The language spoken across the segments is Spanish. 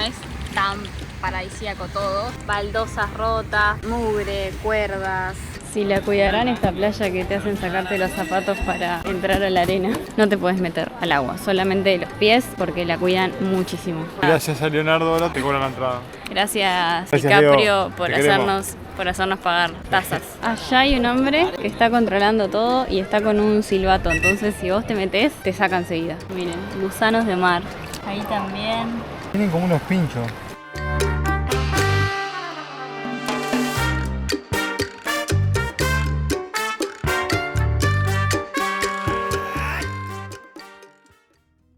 es tan paradisíaco todo. Baldosas rotas, mugre, cuerdas. Si la cuidarán esta playa que te hacen sacarte los zapatos para entrar a la arena. No te puedes meter al agua, solamente los pies porque la cuidan muchísimo. Gracias a Leonardo, ahora te cobran la entrada. Gracias DiCaprio por hacernos pagar tasas. Allá hay un hombre que está controlando todo y está con un silbato, entonces si vos te metés te saca enseguida. Miren, gusanos de mar. Ahí también. Tienen como unos pinchos.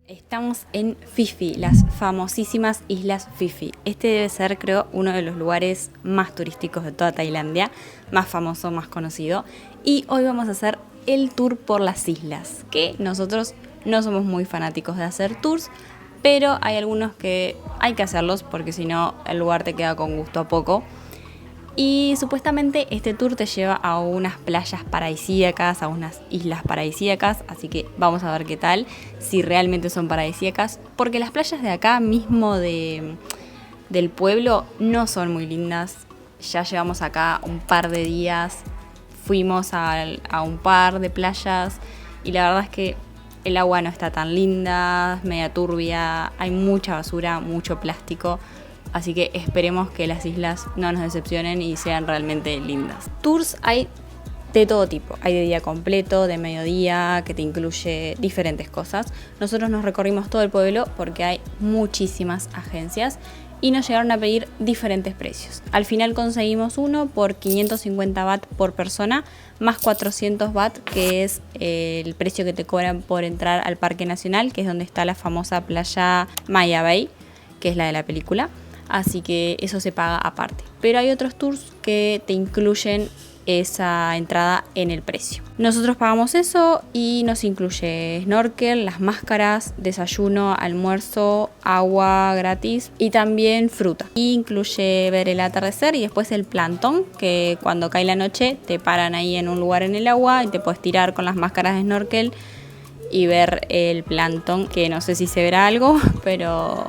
Estamos en Phi Phi, las famosísimas Islas Phi Phi. Este debe ser, creo, uno de los lugares más turísticos de toda Tailandia, más famoso, más conocido. Y hoy vamos a hacer el tour por las islas, que nosotros no somos muy fanáticos de hacer tours, pero hay algunos que hay que hacerlos porque si no el lugar te queda con gusto a poco. Y supuestamente este tour te lleva a unas playas paradisíacas, a unas islas paradisíacas, así que vamos a ver qué tal, si realmente son paradisíacas, porque las playas de acá mismo del pueblo no son muy lindas. Ya llevamos acá un par de días, fuimos a un par de playas y la verdad es que el agua no está tan linda, es media turbia, hay mucha basura, mucho plástico. Así que esperemos que las islas no nos decepcionen y sean realmente lindas. Tours hay de todo tipo. Hay de día completo, de mediodía, que te incluye diferentes cosas. Nosotros nos recorrimos todo el pueblo porque hay muchísimas agencias y nos llegaron a pedir diferentes precios. Al final conseguimos uno por 550 baht por persona, más 400 baht, que es el precio que te cobran por entrar al Parque Nacional, que es donde está la famosa playa Maya Bay, que es la de la película. Así que eso se paga aparte. Pero hay otros tours que te incluyen esa entrada en el precio. Nosotros pagamos eso y nos incluye snorkel, las máscaras, desayuno, almuerzo, agua gratis y también fruta. Y incluye ver el atardecer y después el plancton, que cuando cae la noche te paran ahí en un lugar en el agua y te puedes tirar con las máscaras de snorkel y ver el plancton, que no sé si se verá algo, pero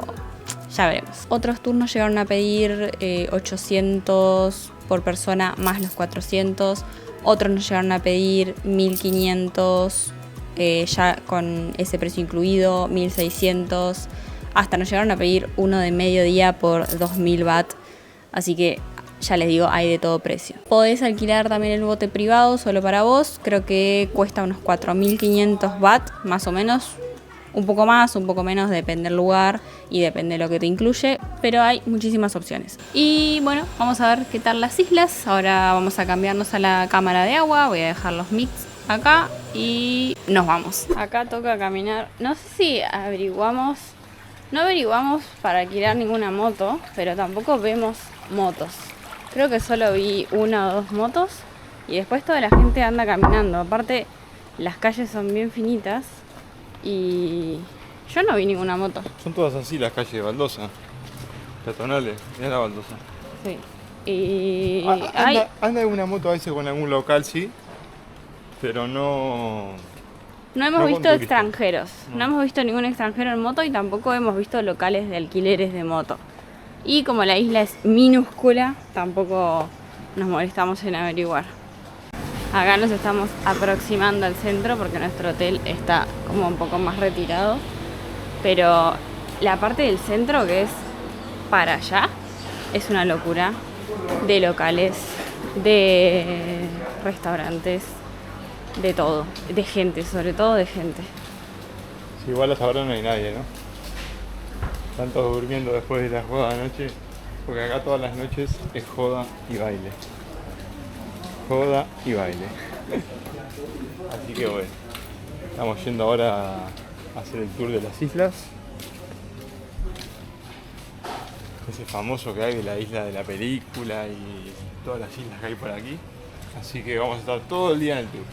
ya veremos. Otros turnos llegaron a pedir 800 por persona más los 400. Otros nos llegaron a pedir 1500 ya con ese precio incluido, 1600. Hasta nos llegaron a pedir uno de mediodía por 2000 baht. Así que ya les digo, hay de todo precio. Podés alquilar también el bote privado solo para vos. Creo que cuesta unos 4500 baht más o menos. Un poco más, un poco menos, depende del lugar y depende de lo que te incluye, pero hay muchísimas opciones. Y bueno, vamos a ver qué tal las islas. Ahora vamos a cambiarnos a la cámara de agua, voy a dejar los mix acá y nos vamos. Acá toca caminar, no sé si no averiguamos para alquilar ninguna moto, pero tampoco vemos motos. Creo que solo vi una o dos motos y después toda la gente anda caminando. Aparte, las calles son bien finitas. Y yo no vi ninguna moto. Son todas así las calles de baldosa, peatonales, mirá la baldosa. Sí. Y anda alguna moto a veces con algún local, sí, pero no hemos visto extranjeros. No hemos visto ningún extranjero en moto y tampoco hemos visto locales de alquileres de moto. Y como la isla es minúscula, tampoco nos molestamos en averiguar. Acá nos estamos aproximando al centro porque nuestro hotel está como un poco más retirado. Pero la parte del centro que es para allá es una locura de locales, de restaurantes, de todo, de gente, sobre todo de gente. Sí, igual hasta ahora no hay nadie, ¿no? Están todos durmiendo después de la joda de noche, porque acá todas las noches es joda y baile. Joda y baile. Así que bueno, estamos yendo ahora a hacer el tour de las islas. Ese famoso que hay de la isla de la película y todas las islas que hay por aquí. Así que vamos a estar todo el día en el tour.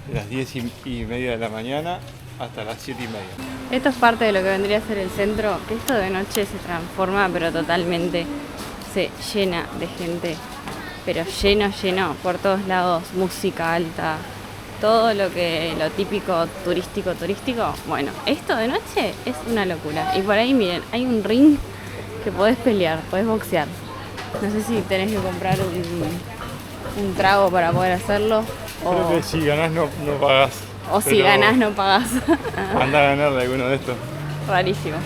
De las 10:30 de la mañana hasta las 7:30. Esto es parte de lo que vendría a ser el centro, que esto de noche se transforma, pero totalmente se llena de gente. Pero lleno, por todos lados, música alta, todo lo típico turístico. Bueno, esto de noche es una locura. Y por ahí miren, hay un ring que podés pelear, podés boxear. No sé si tenés que comprar un trago para poder hacerlo. Creo que si ganás no pagás. O si ganás no pagás. Anda a ganarle alguno de estos. Rarísimo.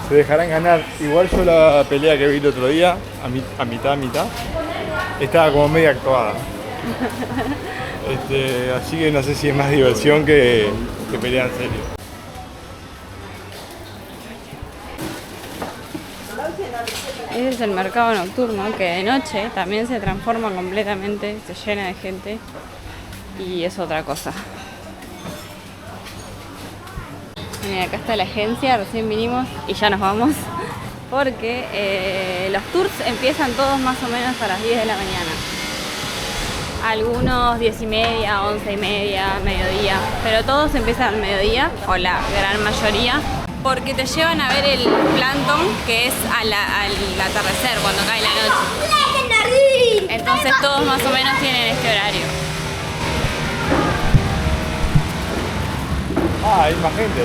Se dejarán ganar. Igual yo la pelea que vi el otro día, a mitad, estaba como media actuada. Así que no sé si es más diversión que pelea en serio. Ese es el mercado nocturno que de noche también se transforma completamente, se llena de gente y es otra cosa. Miren, acá está la agencia, recién vinimos y ya nos vamos porque los tours empiezan todos más o menos a las 10 de la mañana. Algunos 10:30, 11:30, mediodía, pero todos empiezan al mediodía, o la gran mayoría, porque te llevan a ver el plancton, que es al atardecer, cuando cae la noche. Entonces todos más o menos tienen este horario. Hay más gente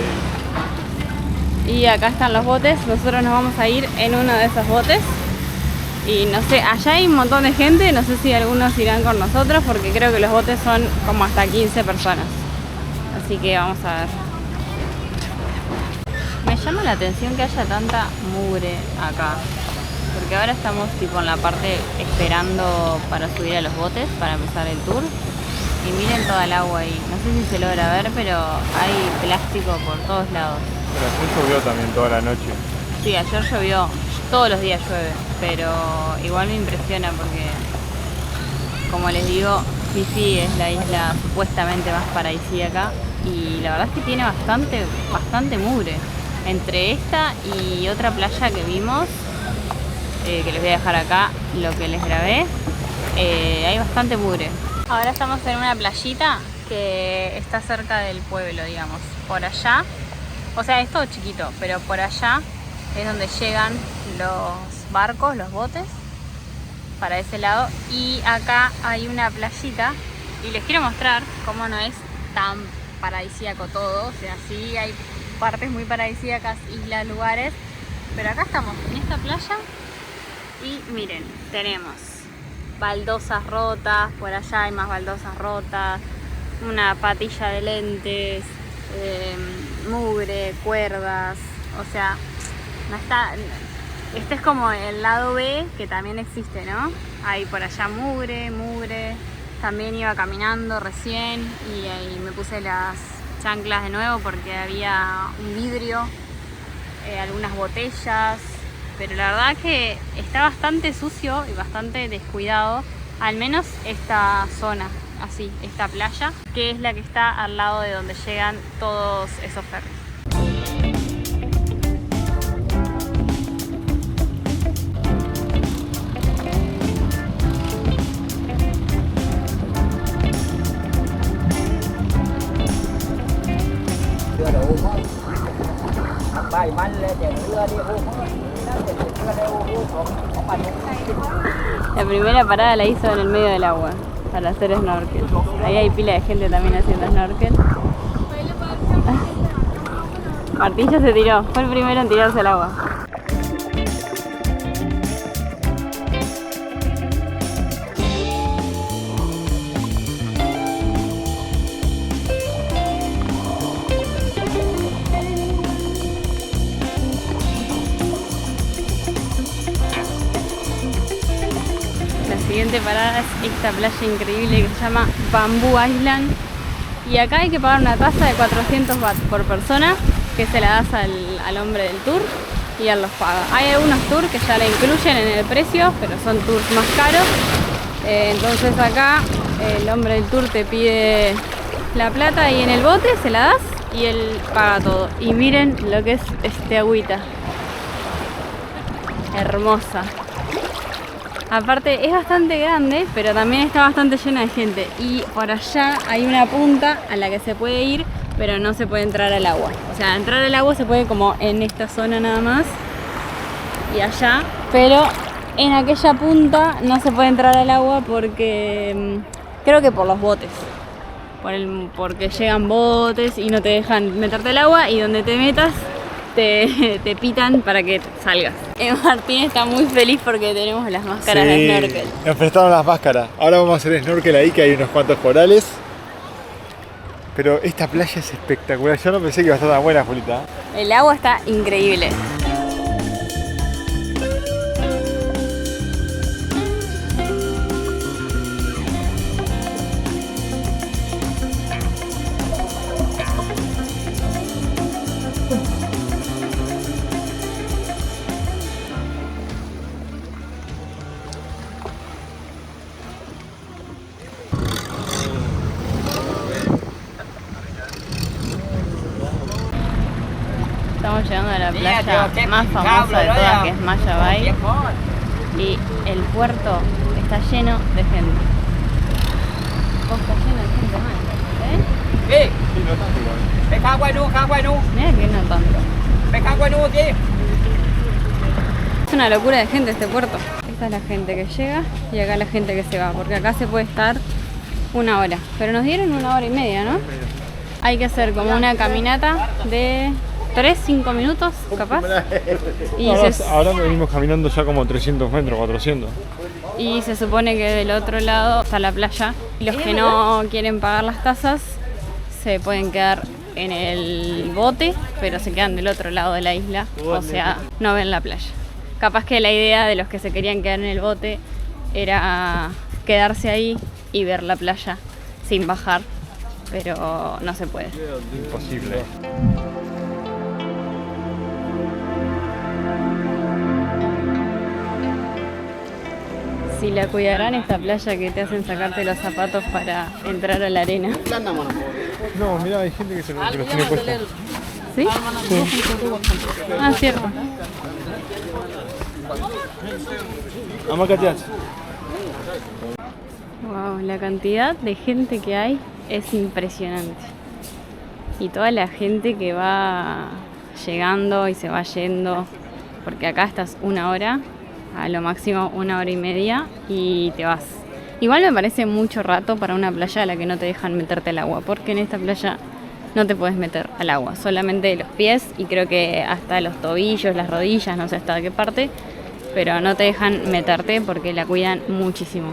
ahí. Y acá están los botes, nosotros nos vamos a ir en uno de esos botes. Y no sé, allá hay un montón de gente, no sé si algunos irán con nosotros, porque creo que los botes son como hasta 15 personas. Así que vamos a ver. Me llama la atención que haya tanta mugre acá, porque ahora estamos tipo en la parte esperando para subir a los botes, para empezar el tour. Y miren toda el agua ahí, no sé si se logra ver, pero hay plástico por todos lados. Pero ayer llovió también toda la noche. Sí, ayer llovió, todos los días llueve, pero igual me impresiona porque, como les digo, Fifi es la isla supuestamente más paradisíaca y la verdad es que tiene bastante mugre. Entre esta y otra playa que vimos, que les voy a dejar acá lo que les grabé, hay bastante mugre. Ahora estamos en una playita que está cerca del pueblo, digamos. Por allá, o sea, es todo chiquito, pero por allá es donde llegan los barcos, los botes, para ese lado. Y acá hay una playita y les quiero mostrar cómo no es tan paradisíaco todo. O sea, sí hay partes muy paradisíacas, islas, lugares, pero acá estamos en esta playa y miren, tenemos baldosas rotas, por allá hay más baldosas rotas, una patilla de lentes, mugre, cuerdas, o sea, no está. Este es como el lado B, que también existe, ¿no? Hay por allá mugre. También iba caminando recién y ahí me puse las chanclas de nuevo porque había un vidrio, algunas botellas, pero la verdad que está bastante sucio y bastante descuidado, al menos esta zona, así, esta playa, que es la que está al lado de donde llegan todos esos ferries. La primera parada la hizo en el medio del agua para hacer snorkel. Ahí hay pila de gente también haciendo snorkel. Martín ya se tiró, fue el primero en tirarse al agua. La siguiente parada es esta playa increíble que se llama Bamboo Island y acá hay que pagar una tasa de 400 baht por persona que se la das al hombre del tour y él los paga. Hay algunos tours que ya la incluyen en el precio, pero son tours más caros. Entonces acá el hombre del tour te pide la plata y en el bote se la das y él paga todo. Y miren lo que es este agüita, hermosa. Aparte es bastante grande, pero también está bastante llena de gente. Y por allá hay una punta a la que se puede ir, pero no se puede entrar al agua. O sea, entrar al agua se puede como en esta zona nada más y allá, pero en aquella punta no se puede entrar al agua porque creo que por los botes. Porque llegan botes y no te dejan meterte al agua y donde te metas te pitan para que salgas. Martín está muy feliz porque tenemos las máscaras de snorkel. Nos prestaron las máscaras. Ahora vamos a hacer snorkel ahí, que hay unos cuantos corales. Pero esta playa es espectacular. Yo no pensé que iba a estar tan buena, Julita. El agua está increíble. Estamos llegando a la playa más famosa de todas, que es Maya Bay, y el puerto está lleno de gente. Está lleno de gente más, ¿eh? Sí, no tanto igual. Mira que no tanto. Es una locura de gente este puerto. Esta es la gente que llega y acá la gente que se va, porque acá se puede estar 1 hora, pero nos dieron 1 hora y media, ¿no? Hay que hacer como una caminata de 3-5 minutos, capaz. Y ahora venimos caminando ya como 300 metros, 400. Y se supone que del otro lado está la playa. Y los que no quieren pagar las tasas se pueden quedar en el bote, pero se quedan del otro lado de la isla. O sea, no ven la playa. Capaz que la idea de los que se querían quedar en el bote era quedarse ahí y ver la playa sin bajar, pero no se puede. Imposible. Si la cuidarán esta playa que te hacen sacarte los zapatos para entrar a la arena. No, mirá, hay gente que los tiene puestos. ¿Sí? Ah, cierto. Wow, la cantidad de gente que hay es impresionante. Y toda la gente que va llegando y se va yendo, porque acá estás 1 hora, a lo máximo 1 hora y media, y te vas. Igual me parece mucho rato para una playa a la que no te dejan meterte al agua, porque en esta playa no te puedes meter al agua, solamente los pies y creo que hasta los tobillos, las rodillas, no sé hasta qué parte, pero no te dejan meterte porque la cuidan muchísimo.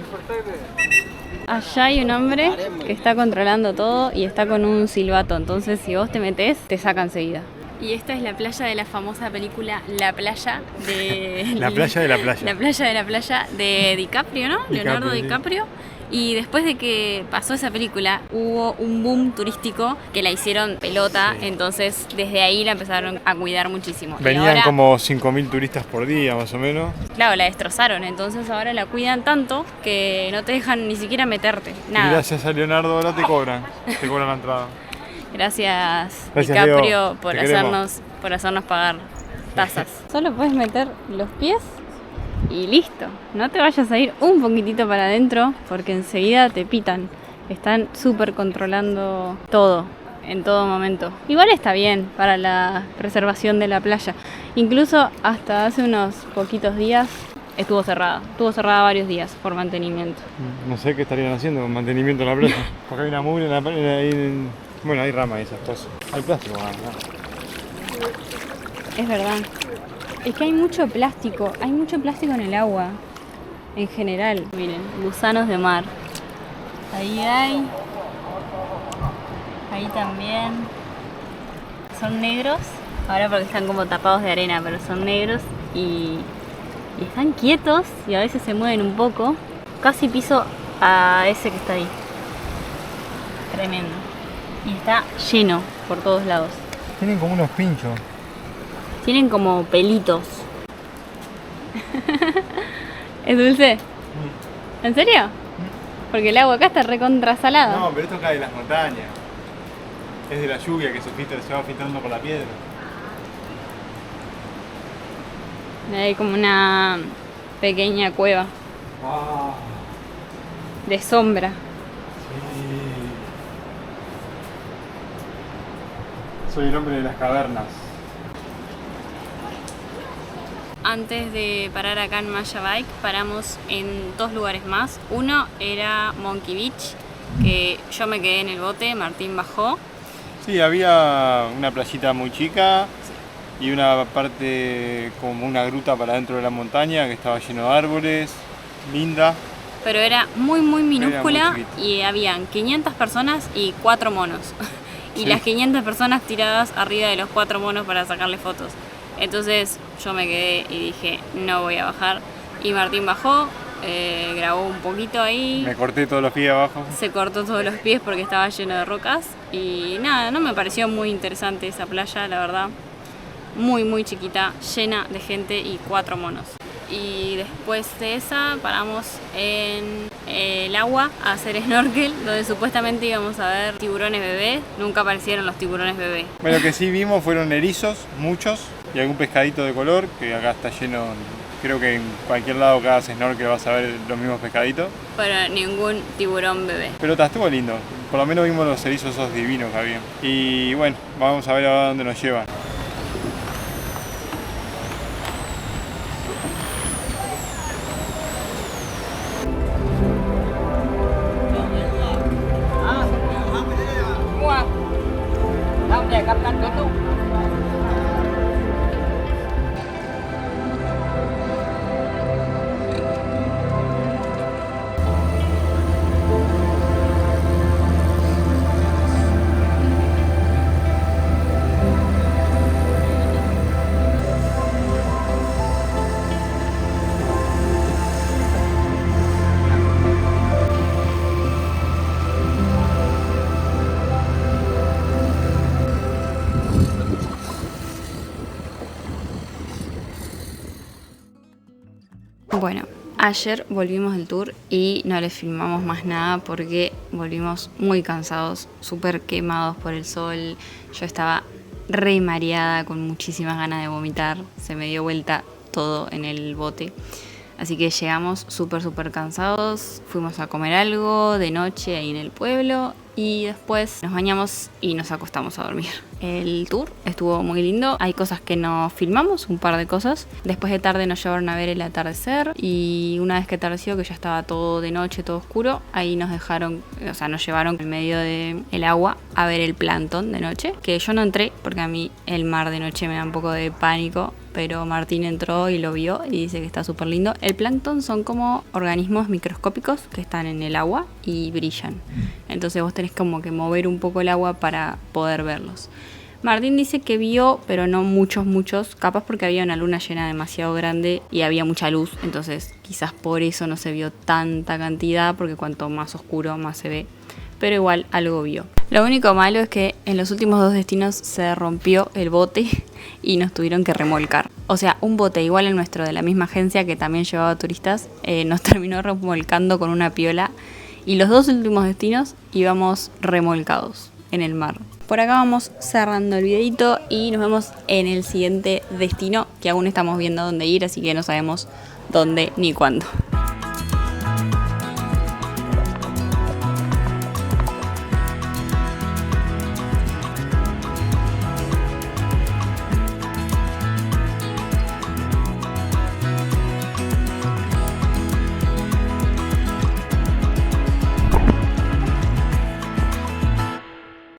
Allá hay un hombre que está controlando todo y está con un silbato, entonces si vos te metés, te saca enseguida. Y esta es la playa de la famosa película La Playa de... La playa de la playa. La playa de la playa de DiCaprio, ¿no? Leonardo sí. DiCaprio. Y después de que pasó esa película, hubo un boom turístico que la hicieron pelota, sí. Entonces desde ahí la empezaron a cuidar muchísimo. Venían ahora, como 5.000 turistas por día, más o menos. Claro, la destrozaron, entonces ahora la cuidan tanto que no te dejan ni siquiera meterte, nada. Y gracias a Leonardo ahora te cobran la entrada. Gracias DiCaprio Leo, por hacernos pagar tasas. Solo puedes meter los pies y listo. No te vayas a ir un poquitito para adentro porque enseguida te pitan. Están súper controlando todo, en todo momento. Igual está bien para la preservación de la playa. Incluso hasta hace unos poquitos días estuvo cerrada. Estuvo cerrada varios días por mantenimiento. No sé qué estarían haciendo con mantenimiento en la playa. Porque hay una mugre en la playa. Bueno, hay ramas y esas cosas. Hay plástico, ¿no? Es verdad. Es que hay mucho plástico en el agua, en general. Miren, gusanos de mar. Ahí hay. Ahí también. Son negros, ahora porque están como tapados de arena, pero son negros y están quietos y a veces se mueven un poco. Casi piso a ese que está ahí. Tremendo. Y está lleno por todos lados. Tienen como unos pinchos. Tienen como pelitos. ¿Es dulce? ¿En serio? Porque el agua acá está recontrasalada. No, pero esto cae de las montañas. Es de la lluvia que se va filtrando por la piedra. Hay como una pequeña cueva de sombra. Soy el hombre de las cavernas. Antes de parar acá en Maya Bay, paramos en 2 lugares más. Uno era Monkey Beach, que yo me quedé en el bote, Martín bajó. Sí, había una playita muy chica, y una parte como una gruta para dentro de la montaña que estaba lleno de árboles, linda. Pero era muy minúscula muy chiquita. y habían 500 personas y 4 monos. Y Sí. las 500 personas tiradas arriba de los 4 monos para sacarle fotos. Entonces yo me quedé y dije, no voy a bajar. Y Martín bajó, grabó un poquito ahí. Me corté todos los pies abajo. Se cortó todos los pies porque estaba lleno de rocas. Y nada, no me pareció muy interesante esa playa, la verdad. Muy chiquita, llena de gente y 4 monos. Y después de esa paramos en el agua a hacer snorkel, donde supuestamente íbamos a ver tiburones bebé. Nunca aparecieron los tiburones bebé. Bueno, lo que sí vimos fueron erizos, muchos, y algún pescadito de color, que acá está lleno. Creo que en cualquier lado que hagas snorkel vas a ver los mismos pescaditos. Pero ningún tiburón bebé. Pero estuvo lindo, por lo menos vimos los erizos esos divinos que había. Y bueno, vamos a ver ahora dónde nos llevan. Bueno, ayer volvimos del tour y no les filmamos más nada porque volvimos muy cansados, súper quemados por el sol. Yo estaba re mareada, con muchísimas ganas de vomitar. Se me dio vuelta todo en el bote. Así que llegamos súper cansados. Fuimos a comer algo de noche ahí en el pueblo y después nos bañamos y nos acostamos a dormir. El tour estuvo muy lindo. Hay cosas que no filmamos, un par de cosas. Después de tarde nos llevaron a ver el atardecer y una vez que atardeció, que ya estaba todo de noche, todo oscuro, ahí nos dejaron, o sea, nos llevaron en medio del agua a ver el plancton de noche. Que yo no entré porque a mí el mar de noche me da un poco de pánico. Pero Martín entró y lo vio y dice que está súper lindo. El plancton son como organismos microscópicos que están en el agua y brillan. Entonces vos tenés como que mover un poco el agua para poder verlos. Martín dice que vio, pero no muchos, capaz porque había una luna llena demasiado grande y había mucha luz, entonces quizás por eso no se vio tanta cantidad, porque cuanto más oscuro más se ve, pero igual algo vio. Lo único malo es que en los últimos 2 destinos se rompió el bote y nos tuvieron que remolcar. O sea, un bote igual el nuestro de la misma agencia que también llevaba turistas, nos terminó remolcando con una piola y los 2 últimos destinos íbamos remolcados en el mar. Por acá vamos cerrando el videito y nos vemos en el siguiente destino, que aún estamos viendo dónde ir, así que no sabemos dónde ni cuándo.